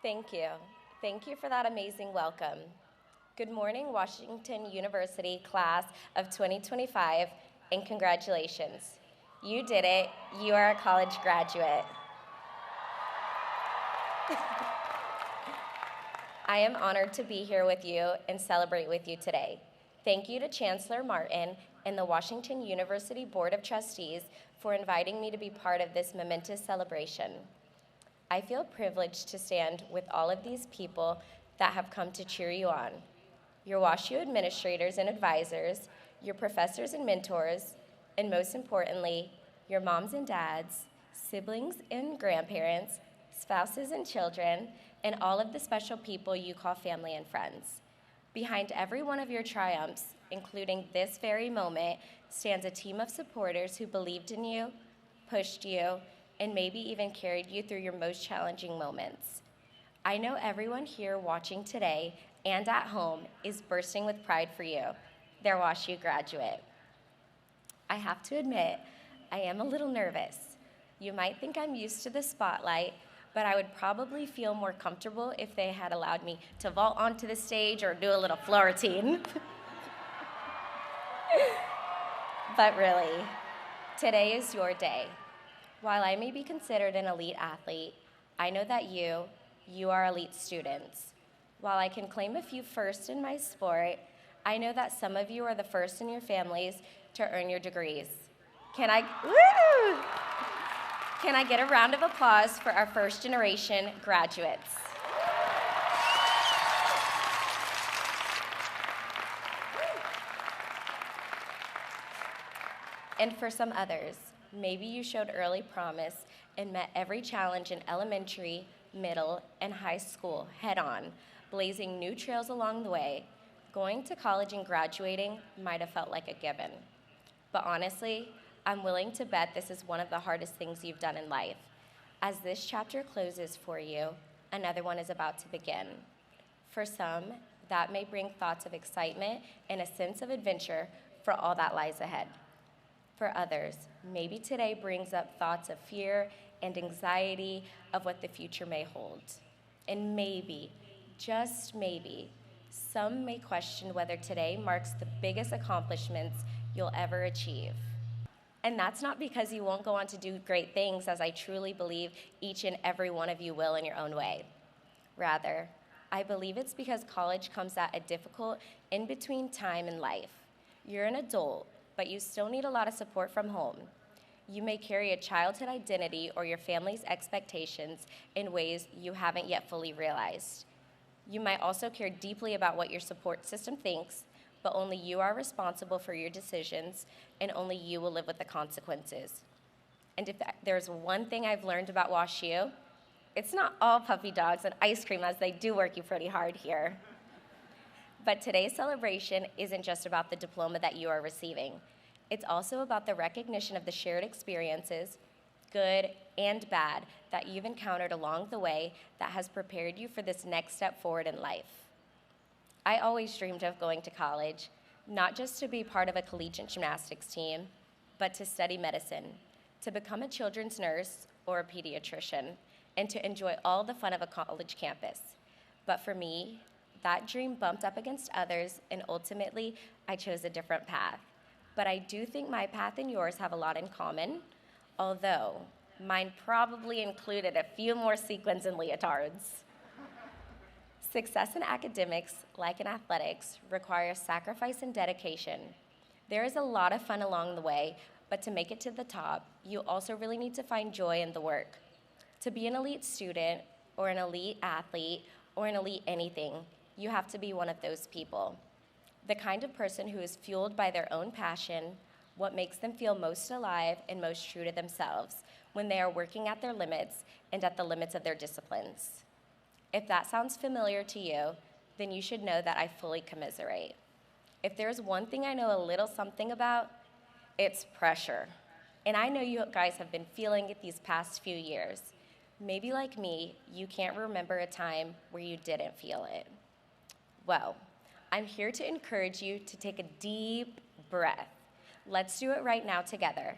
Thank you. Thank you for that amazing welcome. Good morning, Washington University class of 2025, and congratulations. You did it. You are a college graduate. I am honored to be here with you and celebrate with you today. Thank you to Chancellor Martin and the Washington University Board of Trustees for inviting me to be part of this momentous celebration. I feel privileged to stand with all of these people that have come to cheer you on. Your WashU administrators and advisors, your professors and mentors, and most importantly, your moms and dads, siblings and grandparents, spouses and children, and all of the special people you call family and friends. Behind every one of your triumphs, including this very moment, stands a team of supporters who believed in you, pushed you, and maybe even carried you through your most challenging moments. I know everyone here watching today and at home is bursting with pride for you, their WashU graduate. I have to admit, I am a little nervous. You might think I'm used to the spotlight, but I would probably feel more comfortable if they had allowed me to vault onto the stage or do a little floor routine. But really, today is your day. While I may be considered an elite athlete, I know that you are elite students. While I can claim a few firsts in my sport, I know that some of you are the first in your families to earn your degrees. Can I get a round of applause for our first generation graduates? And for some others, maybe you showed early promise and met every challenge in elementary, middle, and high school head-on, blazing new trails along the way. Going to college and graduating might have felt like a given. But honestly, I'm willing to bet this is one of the hardest things you've done in life. As this chapter closes for you, another one is about to begin. For some, that may bring thoughts of excitement and a sense of adventure for all that lies ahead. For others, maybe today brings up thoughts of fear and anxiety of what the future may hold. And maybe, just maybe, some may question whether today marks the biggest accomplishments you'll ever achieve. And that's not because you won't go on to do great things, as I truly believe each and every one of you will in your own way. Rather, I believe it's because college comes at a difficult in-between time in life. You're an adult, but you still need a lot of support from home. You may carry a childhood identity or your family's expectations in ways you haven't yet fully realized. You might also care deeply about what your support system thinks, but only you are responsible for your decisions, and only you will live with the consequences. And if there's one thing I've learned about WashU, it's not all puppy dogs and ice cream, as they do work you pretty hard here. But today's celebration isn't just about the diploma that you are receiving. It's also about the recognition of the shared experiences, good and bad, that you've encountered along the way that has prepared you for this next step forward in life. I always dreamed of going to college, not just to be part of a collegiate gymnastics team, but to study medicine, to become a children's nurse or a pediatrician, and to enjoy all the fun of a college campus. But for me, that dream bumped up against others, and ultimately, I chose a different path. But I do think my path and yours have a lot in common, although mine probably included a few more sequins and leotards. Success in academics, like in athletics, requires sacrifice and dedication. There is a lot of fun along the way, but to make it to the top, you also really need to find joy in the work. To be an elite student, or an elite athlete, or an elite anything, you have to be one of those people. The kind of person who is fueled by their own passion, what makes them feel most alive and most true to themselves when they are working at their limits and at the limits of their disciplines. If that sounds familiar to you, then you should know that I fully commiserate. If there's one thing I know a little something about, it's pressure. And I know you guys have been feeling it these past few years. Maybe like me, you can't remember a time where you didn't feel it. Well, I'm here to encourage you to take a deep breath. Let's do it right now together.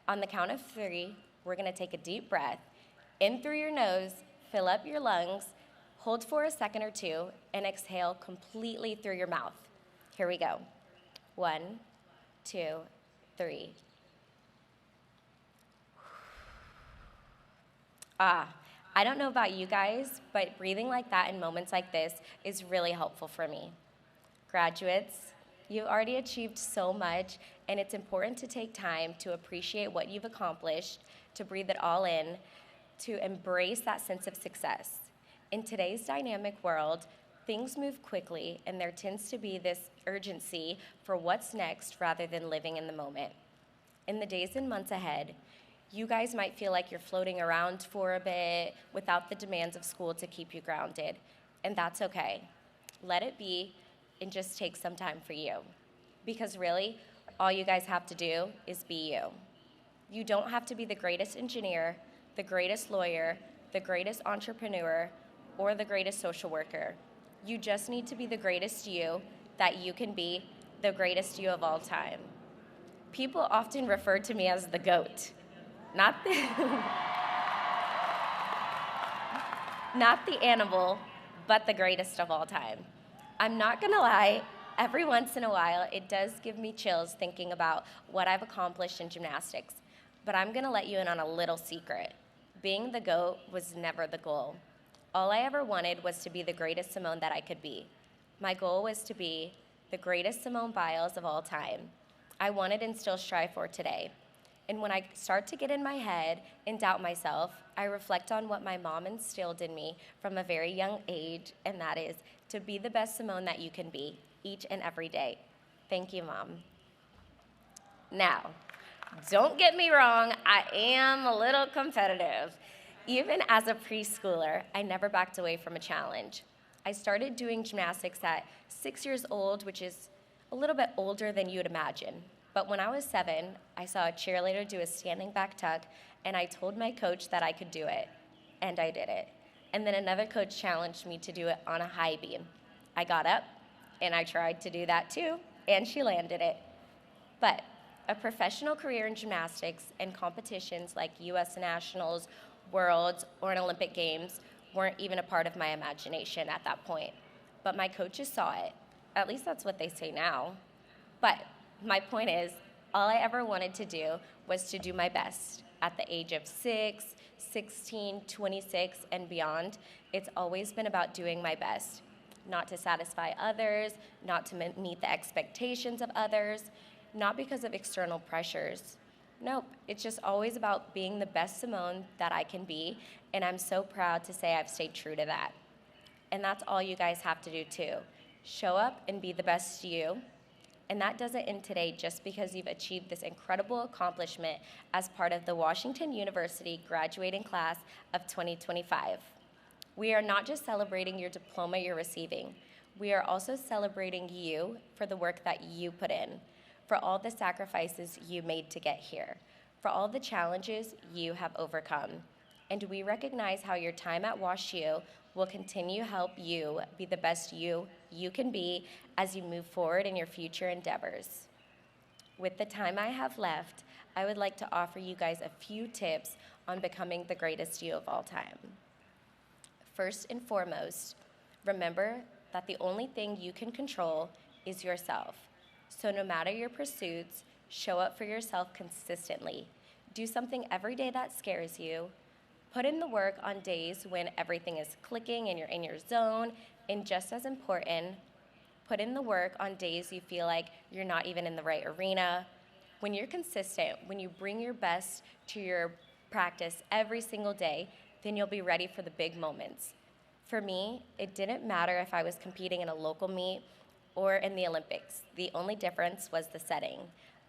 On the count of 3, we're gonna take a deep breath in through your nose, fill up your lungs, Hold for a second or two and exhale completely through your mouth. Here we go. 1, 2, 3. I don't know about you guys, but breathing like that in moments like this is really helpful for me. Graduates, you've already achieved so much, and it's important to take time to appreciate what you've accomplished, to breathe it all in, to embrace that sense of success. In today's dynamic world, things move quickly, and there tends to be this urgency for what's next rather than living in the moment. In the days and months ahead, you guys might feel like you're floating around for a bit without the demands of school to keep you grounded, and that's okay. Let it be and just take some time for you. Because really, all you guys have to do is be you. You don't have to be the greatest engineer, the greatest lawyer, the greatest entrepreneur, or the greatest social worker. You just need to be the greatest you that you can be, the greatest you of all time. People often refer to me as the GOAT. Not the animal, but the greatest of all time. I'm not gonna lie, every once in a while, it does give me chills thinking about what I've accomplished in gymnastics, but I'm gonna let you in on a little secret. Being the GOAT was never the goal. All I ever wanted was to be the greatest Simone that I could be. My goal was to be the greatest Simone Biles of all time. I wanted and still strive for today. And when I start to get in my head and doubt myself, I reflect on what my mom instilled in me from a very young age, and that is to be the best Simone that you can be each and every day. Thank you, Mom. Now, don't get me wrong, I am a little competitive. Even as a preschooler, I never backed away from a challenge. I started doing gymnastics at 6 years old, which is a little bit older than you would imagine. But when I was 7, I saw a cheerleader do a standing back tuck, and I told my coach that I could do it, and I did it. And then another coach challenged me to do it on a high beam. I got up, and I tried to do that too, and she landed it. But a professional career in gymnastics and competitions like US Nationals, Worlds, or an Olympic Games weren't even a part of my imagination at that point. But my coaches saw it. At least that's what they say now. But my point is, all I ever wanted to do was to do my best. At the age of 6, 16, 26, and beyond, it's always been about doing my best. Not to satisfy others, not to meet the expectations of others, not because of external pressures. Nope, it's just always about being the best Simone that I can be, and I'm so proud to say I've stayed true to that. And that's all you guys have to do too. Show up and be the best you. And that doesn't end today just because you've achieved this incredible accomplishment as part of the Washington University graduating class of 2025. We are not just celebrating your diploma you're receiving, we are also celebrating you for the work that you put in, for all the sacrifices you made to get here, for all the challenges you have overcome. And we recognize how your time at WashU will continue to help you be the best you can be as you move forward in your future endeavors. With the time I have left, I would like to offer you guys a few tips on becoming the greatest you of all time. First and foremost, remember that the only thing you can control is yourself. So no matter your pursuits, show up for yourself consistently. Do something every day that scares you. Put in the work on days when everything is clicking and you're in your zone. And just as important, put in the work on days you feel like you're not even in the right arena. When you're consistent, when you bring your best to your practice every single day, then you'll be ready for the big moments. For me, it didn't matter if I was competing in a local meet or in the Olympics. The only difference was the setting.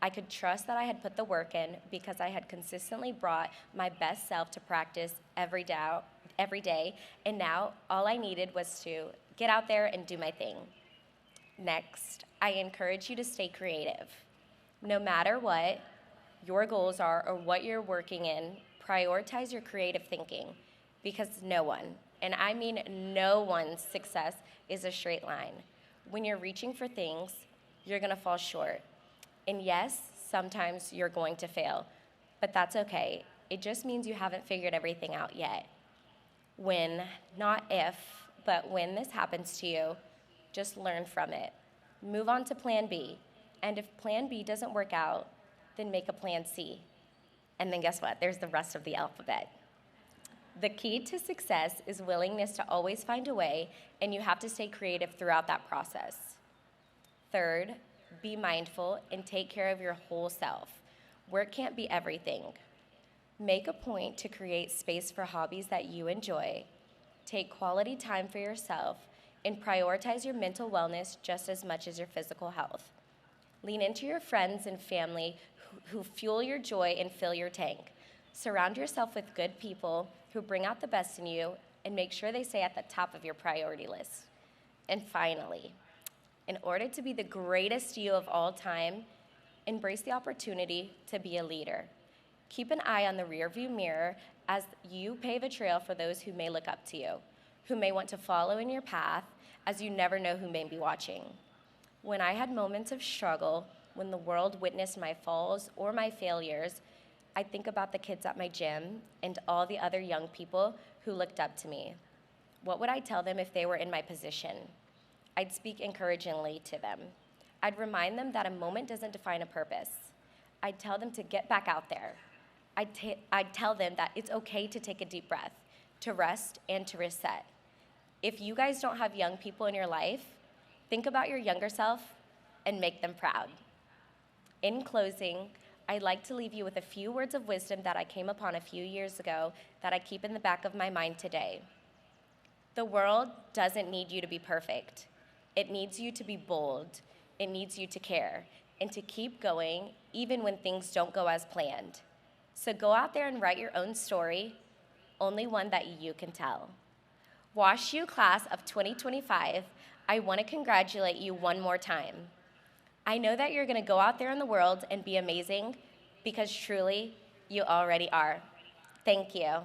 I could trust that I had put the work in because I had consistently brought my best self to practice every day, and now all I needed was to get out there and do my thing. Next, I encourage you to stay creative. No matter what your goals are or what you're working in, prioritize your creative thinking, because no one, and I mean no one's success is a straight line. When you're reaching for things, you're gonna fall short. And yes, sometimes you're going to fail, but that's okay. It just means you haven't figured everything out yet. When, not if, But when this happens to you, just learn from it. Move on to plan B. And if plan B doesn't work out, then make a plan C. And then guess what? There's the rest of the alphabet. The key to success is willingness to always find a way, and you have to stay creative throughout that process. Third, be mindful and take care of your whole self. Work can't be everything. Make a point to create space for hobbies that you enjoy. Take quality time for yourself and prioritize your mental wellness just as much as your physical health. Lean into your friends and family who fuel your joy and fill your tank. Surround yourself with good people who bring out the best in you and make sure they stay at the top of your priority list. And finally, in order to be the greatest you of all time, embrace the opportunity to be a leader. Keep an eye on the rearview mirror as you pave a trail for those who may look up to you, who may want to follow in your path, as you never know who may be watching. When I had moments of struggle, when the world witnessed my falls or my failures, I think about the kids at my gym and all the other young people who looked up to me. What would I tell them if they were in my position? I'd speak encouragingly to them. I'd remind them that a moment doesn't define a purpose. I'd tell them to get back out there. I'd tell them that it's okay to take a deep breath, to rest, and to reset. If you guys don't have young people in your life, think about your younger self and make them proud. In closing, I'd like to leave you with a few words of wisdom that I came upon a few years ago that I keep in the back of my mind today. The world doesn't need you to be perfect. It needs you to be bold. It needs you to care and to keep going even when things don't go as planned. So go out there and write your own story, only one that you can tell. WashU class of 2025, I want to congratulate you one more time. I know that you're going to go out there in the world and be amazing because truly, you already are. Thank you.